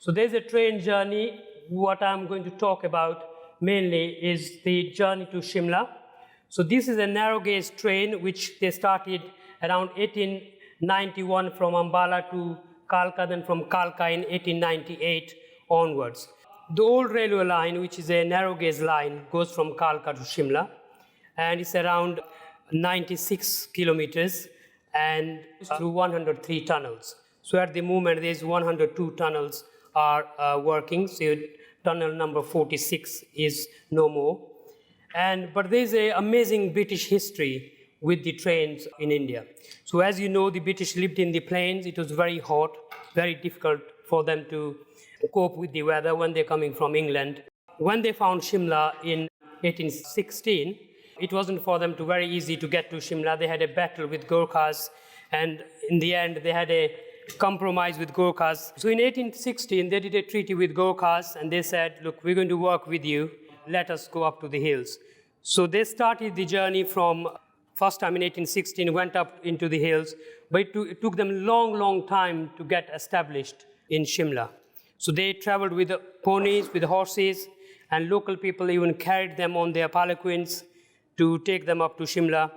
So there's a train journey. What I'm going to talk about mainly is the journey to Shimla. So this is a narrow gauge train which they started around 1891 from Ambala to Kalka, then from Kalka in 1898 onwards. The old railway line, which is a narrow gauge line, goes from Kalka to Shimla, and it's around 96 kilometers and through 103 tunnels. So at the moment, there's 102 tunnels are working. So tunnel number 46 is no more. But there's an amazing British history with the trains in India. So as you know, the British lived in the plains. It was very hot, very difficult for them to cope with the weather when they're coming from England. When they found Shimla in 1816, it wasn't for them very easy to get to Shimla. They had a battle with Gurkhas, and in the end, they had a compromise with Gurkhas. So in 1816, they did a treaty with Gurkhas, and they said, look, we're going to work with you. Let us go up to the hills. So they started the journey from, first time in 1816, went up into the hills, but it took them a long, long time to get established in Shimla. So they traveled with ponies, with horses, and local people even carried them on their palanquins to take them up to Shimla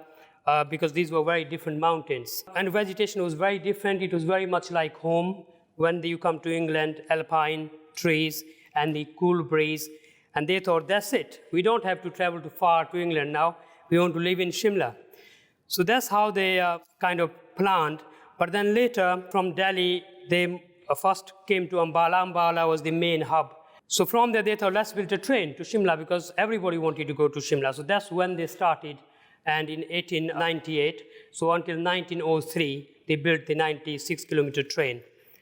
because these were very different mountains. And vegetation was very different. It was very much like home. When you come to England, alpine trees and the cool breeze. And they thought, that's it. We don't have to travel too far to England now. We want to live in Shimla. So that's how they kind of planned. But then later, from Delhi, they first came to Ambala. Ambala was the main hub. So from there, they thought, let's build a train to Shimla because everybody wanted to go to Shimla. So that's when they started. And in 1898, so until 1903, they built the 96-kilometer train.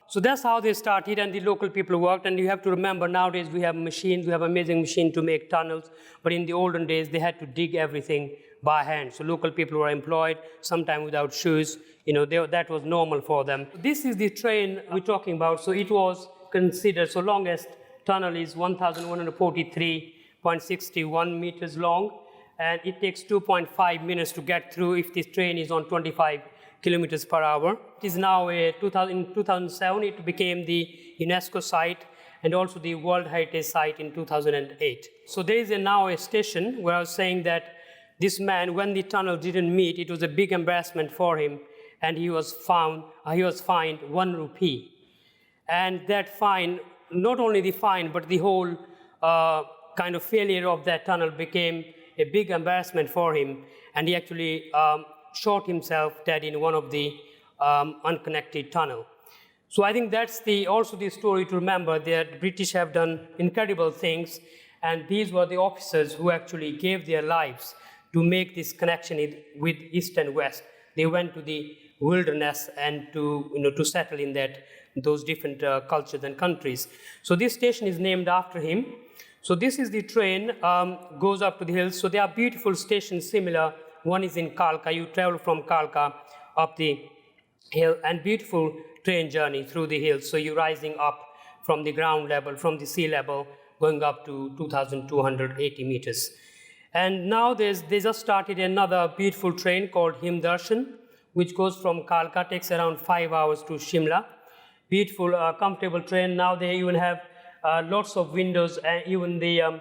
So that's how they started, and the local people worked. And you have to remember, nowadays we have machines, we have amazing machines to make tunnels. But in the olden days, they had to dig everything by hand. So local people were employed, sometimes without shoes. That was normal for them. This is the train we're talking about. So it was considered, so longest tunnel is 1,143.61 meters long, and it takes 2.5 minutes to get through if this train is on 25 kilometers per hour. It is now in 2007, it became the UNESCO site and also the World Heritage Site in 2008. So there is now a station where I was saying that this man, when the tunnel didn't meet, it was a big embarrassment for him, and he was fined 1 rupee. And that fine, not only the fine, but the whole kind of failure of that tunnel became a big embarrassment for him, and he actually shot himself dead in one of the unconnected tunnel. So I think that's also the story to remember, that the British have done incredible things, and these were the officers who actually gave their lives to make this connection with East and West. They went to the wilderness and to settle in those different cultures and countries. So this station is named after him. So this is the train, goes up to the hills. So there are beautiful stations similar. One is in Kalka. You travel from Kalka up the hill, and beautiful train journey through the hills. So you're rising up from the ground level, from the sea level, going up to 2,280 meters. And now they just started another beautiful train called Himdarshan, which goes from Kalka, takes around 5 hours to Shimla. Beautiful, comfortable train. Now they even have lots of windows, and even the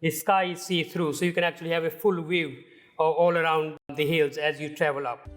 sky is see-through, so you can actually have a full view all around the hills as you travel up.